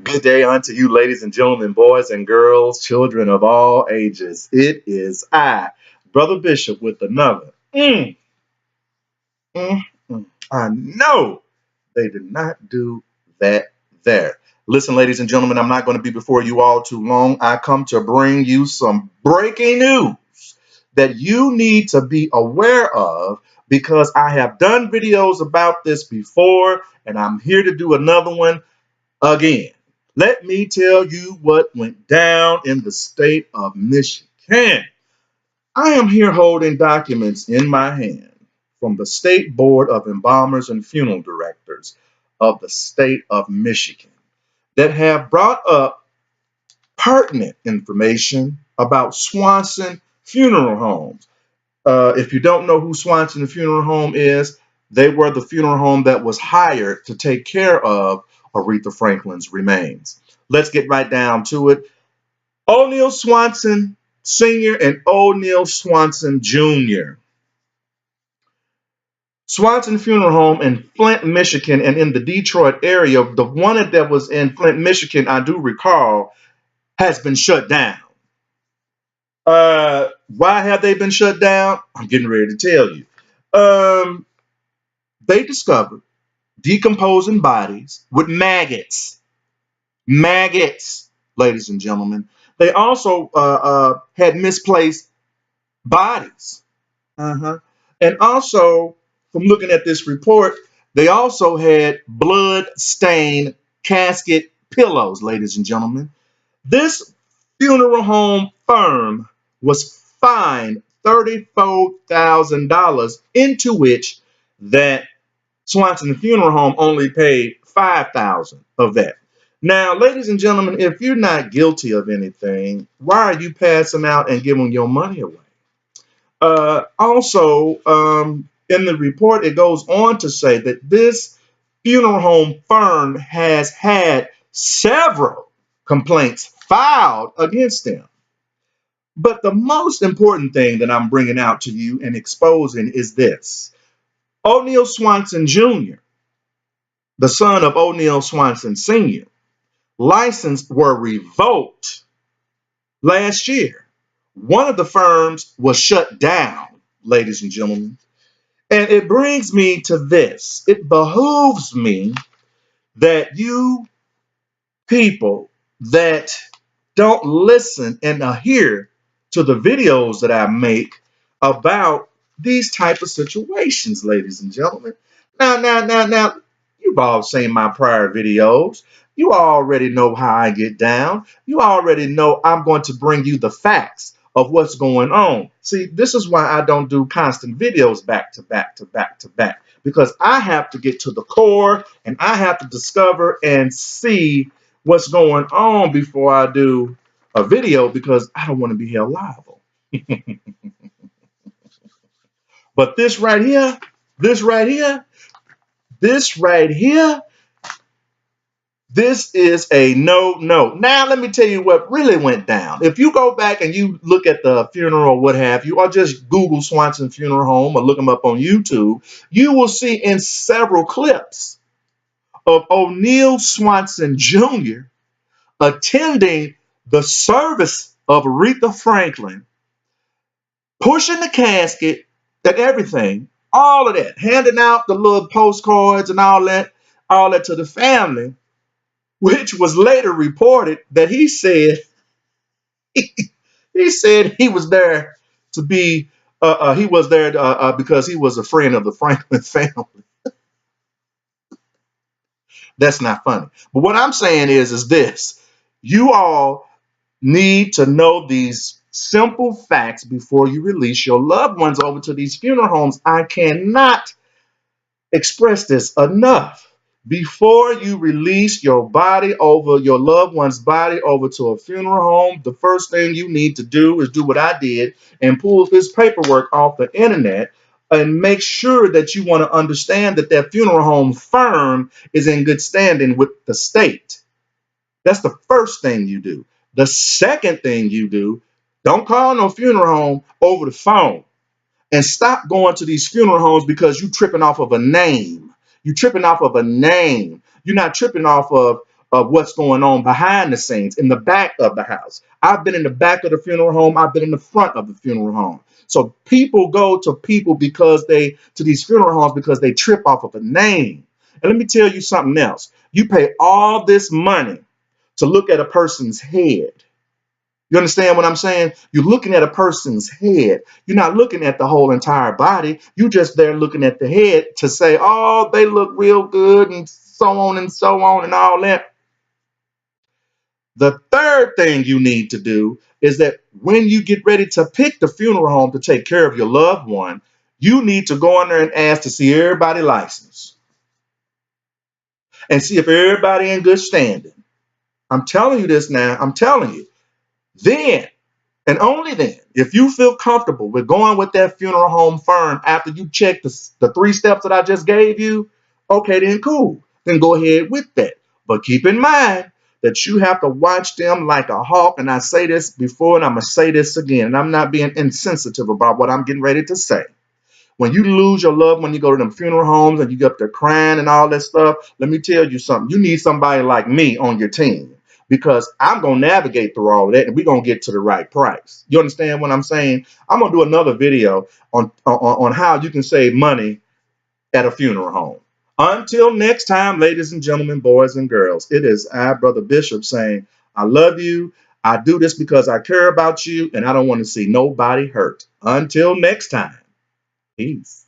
Good day unto you, ladies and gentlemen, boys and girls, children of all ages. It is I, Brother Bishop, with another. Mm, I know they did not do that there. Listen, ladies and gentlemen, I'm not going to be before you all too long. I come to bring you some breaking news that you need to be aware of because I have done videos about this before and I'm here to do another one again. Let me tell you what went down in the state of Michigan. I am here holding documents in my hand from the State Board of Embalmers and Funeral Directors of the state of Michigan that have brought up pertinent information about Swanson Funeral Homes. If you don't know who Swanson Funeral Home is, they were the funeral home that was hired to take care of Aretha Franklin's remains. Let's get right down to it. O'Neal Swanson Sr. and O'Neal Swanson Jr. Swanson Funeral Home in Flint, Michigan, and in the Detroit area, the one that was in Flint, Michigan, I do recall, has been shut down. Why have they been shut down? I'm getting ready to tell you. They discovered decomposing bodies with maggots. Maggots, ladies and gentlemen. They also had misplaced bodies. And also, from looking at this report, they also had blood-stained casket pillows, ladies and gentlemen. This funeral home firm was fined $34,000, into which that Swanson Funeral Home only paid $5,000 of that. Now, ladies and gentlemen, if you're not guilty of anything, why are you passing out and giving your money away? Also, in the report, it goes on to say that this funeral home firm has had several complaints filed against them. But the most important thing that I'm bringing out to you and exposing is this. O'Neal Swanson Jr., the son of O'Neal Swanson Sr., licenses were revoked last year. One of the firms was shut down, ladies and gentlemen. And it brings me to this. It behooves me that you people that don't listen and adhere to the videos that I make about these type of situations, ladies and gentlemen. Now, you've all seen my prior videos. You already know how I get down. You already know I'm going to bring you the facts of what's going on. See, this is why I don't do constant videos back to back to back to back, because I have to get to the core and I have to discover and see what's going on before I do a video, because I don't want to be held liable. But this right here, this right here, this right here, this is a no. Now, let me tell you what really went down. If you go back and you look at the funeral or what have you, or just Google Swanson Funeral Home or look them up on YouTube, you will see in several clips of O'Neal Swanson Jr. attending the service of Aretha Franklin, pushing the casket and everything, all of that, handing out the little postcards and all that to the family, which was later reported that he said he was there to be he was there because he was a friend of the Franklin family. That's not funny. But what I'm saying is this: you all need to know these simple facts before you release your loved ones over to these funeral homes. I cannot express this enough. Before you release your body over, your loved one's body over to a funeral home, the first thing you need to do is do what I did and pull this paperwork off the internet and make sure that you want to understand that that funeral home firm is in good standing with the state. That's the first thing you do. The second thing you do, don't call no funeral home over the phone. And stop going to these funeral homes because you're tripping off of a name. You're tripping off of a name. You're not tripping off of of what's going on behind the scenes in the back of the house. I've been in the back of the funeral home. I've been in the front of the funeral home. So people go to people to these funeral homes because they trip off of a name. And let me tell you something else. You pay all this money to look at a person's head. You understand what I'm saying? You're looking at a person's head. You're not looking at the whole entire body. You're just there looking at the head to say, oh, they look real good and so on and all that. The third thing you need to do is that when you get ready to pick the funeral home to take care of your loved one, you need to go in there and ask to see everybody's license and see if everybody in good standing. I'm telling you this now. I'm telling you. Then, and only then, if you feel comfortable with going with that funeral home firm after you check the 3 steps that I just gave you, okay, then cool. Then go ahead with that. But keep in mind that you have to watch them like a hawk. And I say this before and I'm going to say this again. And I'm not being insensitive about what I'm getting ready to say. When you lose your loved one, you go to them funeral homes and you get up there crying and all that stuff. Let me tell you something. You need somebody like me on your team because I'm going to navigate through all of that and we're going to get to the right price. You understand what I'm saying? I'm going to do another video on how you can save money at a funeral home. Until next time, ladies and gentlemen, boys and girls, it is I, Brother Bishop, saying, I love you. I do this because I care about you and I don't want to see nobody hurt. Until next time. Peace.